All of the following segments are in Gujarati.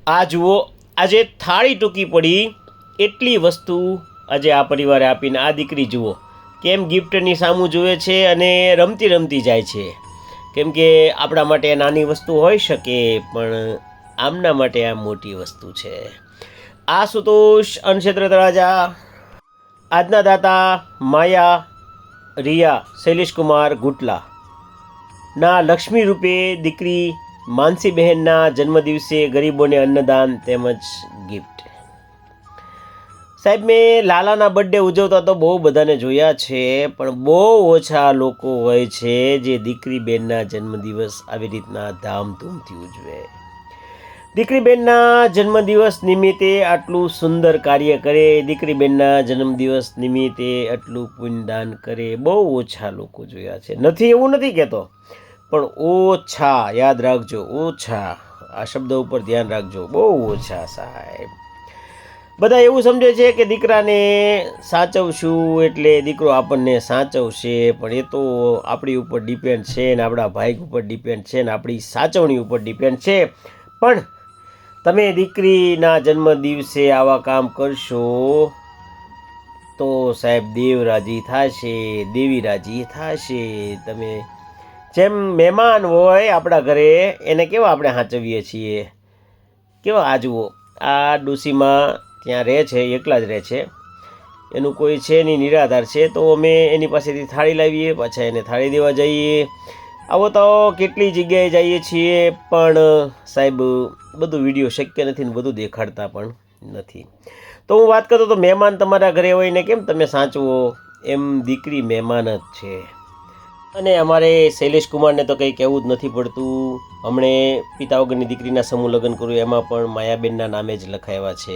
આ જુઓ, આજે થાળી ટૂંકી પડી એટલી વસ્તુ આજે આ પરિવારે આપીને આ દીકરી જુઓ કેમ ગિફ્ટની સામું જુએ છે અને રમતી રમતી જાય છે. કેમ કે આપણા માટે નાની વસ્તુ હોઈ શકે, પણ આમના માટે આ મોટી વસ્તુ છે. આશુતોષ અન્નક્ષેત્ર તળાજા, આજના દાતા માયા રિયા શૈલેષકુમાર ગુટલા ના લક્ષ્મી રૂપે દીકરી માનસીબહેનના જન્મદિવસે ગરીબોને અન્નદાન તેમજ ગિફ્ટ. સાહેબ, મેં લાલાના બર્થડે ઉજવતા તો બહુ બધાને જોયા છે, પણ બહુ ઓછા લોકો હોય છે જે દીકરી બહેનના જન્મદિવસ આવી રીતના ધામધૂમથી ઉજવે. દીકરી બહેનના જન્મદિવસ નિમિત્તે આટલું સુંદર કાર્ય કરે, દીકરી બહેનના જન્મદિવસ નિમિત્તે આટલું પુણ્યદાન કરે, બહુ ઓછા લોકો જોયા છે. નથી એવું નથી કહેતો, પણ ઓછા, યાદ રાખજો, ઓછા. આ શબ્દ ઉપર ધ્યાન રાખજો, બહુ ઓછા સાહેબ. બધા એવું સમજે છે કે દીકરાને સાચવશું એટલે દીકરો આપણને સાચવશે, પણ એ તો આપણી ઉપર ડિપેન્ડ છે ને આપણા ભાઈ ઉપર ડિપેન્ડ છે ને આપણી સાચવણી ઉપર ડિપેન્ડ છે. પણ તમે દીકરીના જન્મદિવસે આવા કામ કરશો તો સાહેબ દેવ રાજી થશે, દેવી રાજી થશે. તમે જેમ મહેમાન હોય આપણા ઘરે, એને કેવા આપણે સાચવીએ છીએ, કેવા. આ જુઓ, આ ડોશીમાં ત્યાં રહે છે, એકલા જ રહે છે, એનું કોઈ છે નહીં, નિરાધાર છે. તો અમે એની પાસેથી થાળી લાવીએ, પાછા એને થાળી દેવા જઈએ. આવો તો કેટલી જગ્યાએ જઈએ છીએ, પણ સાહેબ બધું વિડીયો શક્ય નથી ને બધું દેખાડતા પણ નથી. તો હું વાત કરતો તો મહેમાન તમારા ઘરે હોય ને કેમ તમે સાચવો, એમ દીકરી મહેમાન જ છે. અને અમારે શૈલેષકુમારને તો કંઈ કહેવું જ નથી પડતું. હમણે પિતા વગરની દીકરીના સમૂહ લગ્ન કર્યું, એમાં પણ માયાબેનના નામે જ લખાવ્યા છે.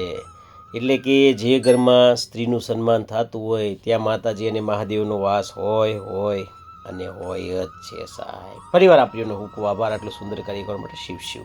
એટલે કે જે ઘરમાં સ્ત્રીનું સન્માન થતું હોય ત્યાં માતાજી અને મહાદેવનો વાસ હોય અને હોય જ છે સાહેબ. ફરીવાર આપનો ખૂબ આભાર આટલું સુંદર કાર્ય કરવા માટે. શિવ શિવ.